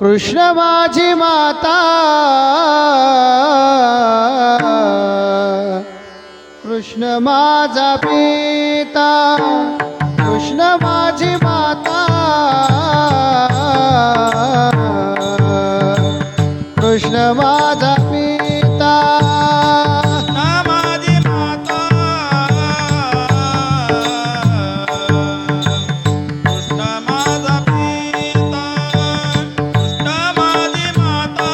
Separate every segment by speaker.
Speaker 1: कृष्ण माझी माता, कृष्ण माझा पिता, कृष्ण माझी माता, कृष्ण माझा पिता,
Speaker 2: माझी माता, कृष्ण माझा पिता, कृष्ण माझी माता,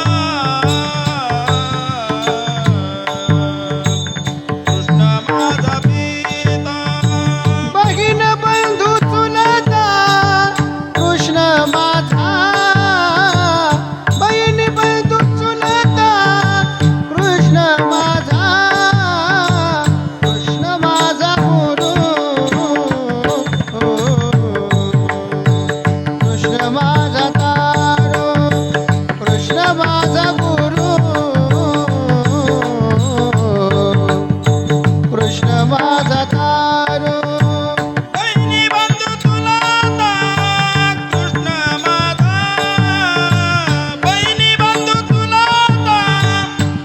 Speaker 2: कृष्ण माझा पिता,
Speaker 1: बहीण बंधू चुलता, कृष्ण माझा, बहीण बंधू चुलता, कृष्ण माझा, कृष्ण माझा गुरु, कृष्ण माझा तारू, कृष्ण माझा गुरु, कृष्ण माझा तारू.
Speaker 2: बहिणी बंधू चुलता, कृष्ण माझा, बहिणी बंधू चुलता,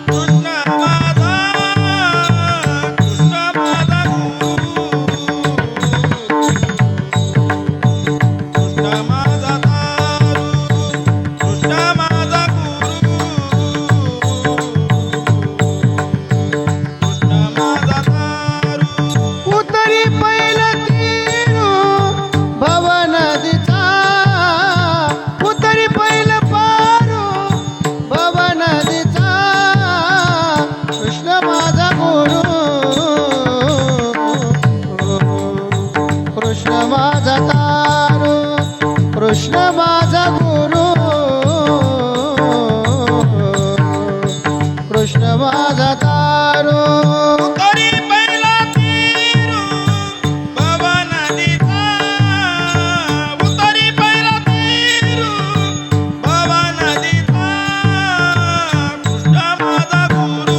Speaker 2: कृष्ण माझा, कृष्ण माझा गुरु, कृष्ण माझा तारू, कृष्ण माझा गुरु, कृष्ण माझा तारू.
Speaker 1: उतरी पैल तीरू भव नदीचा, उतरी पैल पारू भव नदीचा, कृष्ण माझा गुरु, कृष्ण माझा तारू, कृष्ण माझा गुरु, कृष्ण माझा तारू.
Speaker 2: तरी पहिला तीरू बाबा नदीचा, उतरी पहिला तीरू बाबा नदीचा, कृष्ण माझा गुरु,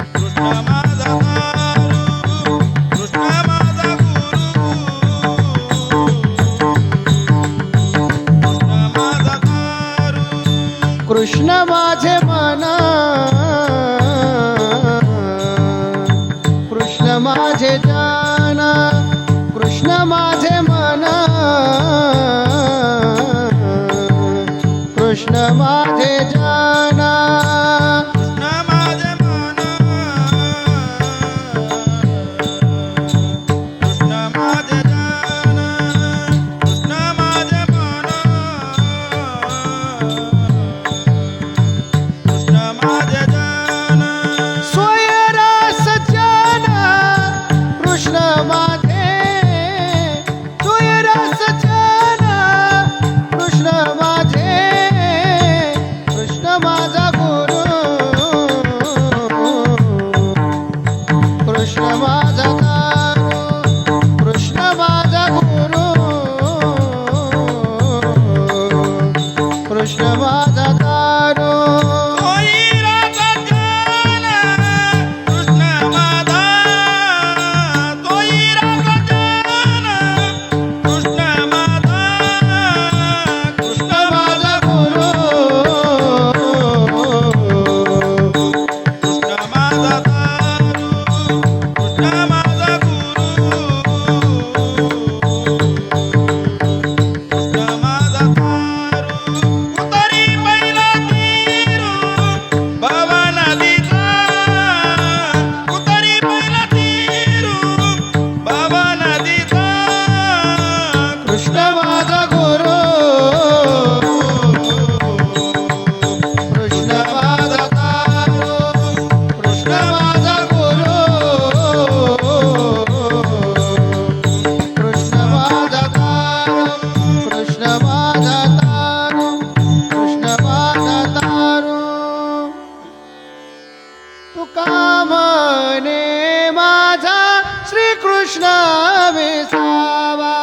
Speaker 2: कृष्ण माझा तारू, कृष्ण माझा गुरु, कृष्ण माझा तारू.
Speaker 1: कृष्ण माझे मन, कृष्ण माझे जान, कृष्ण माझे मन, कृष्ण माझे जान,
Speaker 2: कृष्ण माझे मन, कृष्ण माझे जान, कृष्ण माझे मन, कृष्ण माझे जान.
Speaker 1: सोयरास जान, कृष्ण माझे, सोयरास जान, कृष्ण माझे, कृष्ण माझा गुरु, कृष्ण माझा तारू, कृष्ण माझा गुरु, कृष्ण माझा तारू.
Speaker 2: सोयराचा जान, कृष्ण माझा, सोयराचा जान, कृष्ण माझा, कृष्ण माझा
Speaker 1: गुरु,
Speaker 2: कृष्ण माझा तारू, कृष्ण माझा गुरु, कृष्ण माझा तारू. उतरी पहिला तीरू बाबा नदीचा, उतरी पहिला तीरू बाबा नदीचा,
Speaker 1: कृष्ण माझा गुरु, कृष्ण माझा तारू, कृष्ण माझा गुरु, कृष्ण माझा तारू, कृष्ण माझा तारू, कृष्ण माझा तारू. तुका म्हणे माझा श्रीकृष्ण विसावा,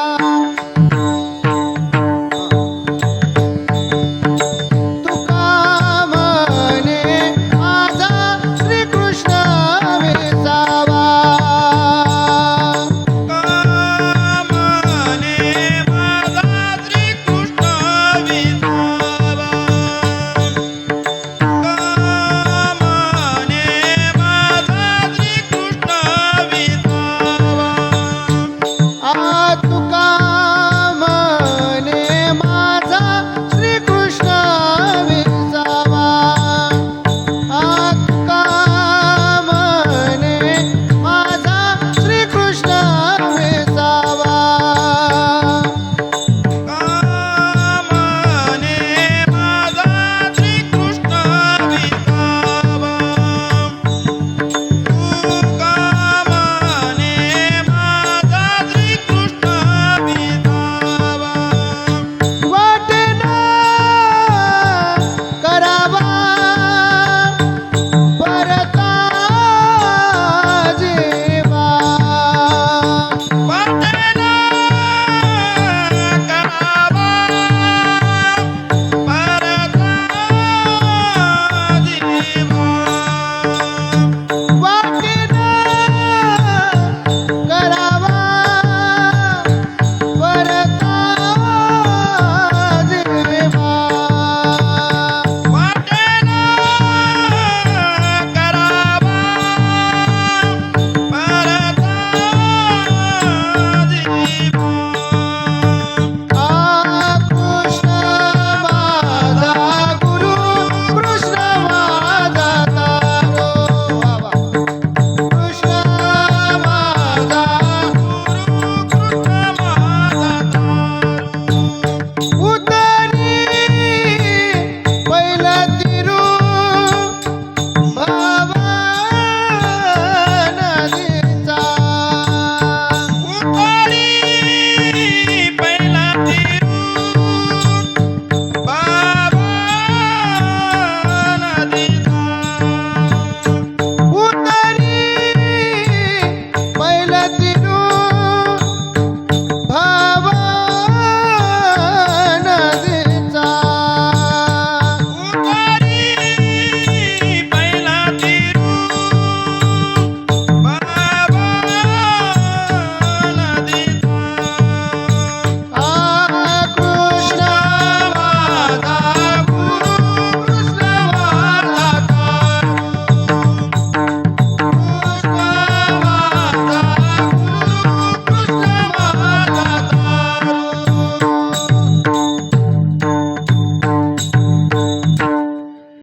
Speaker 1: येता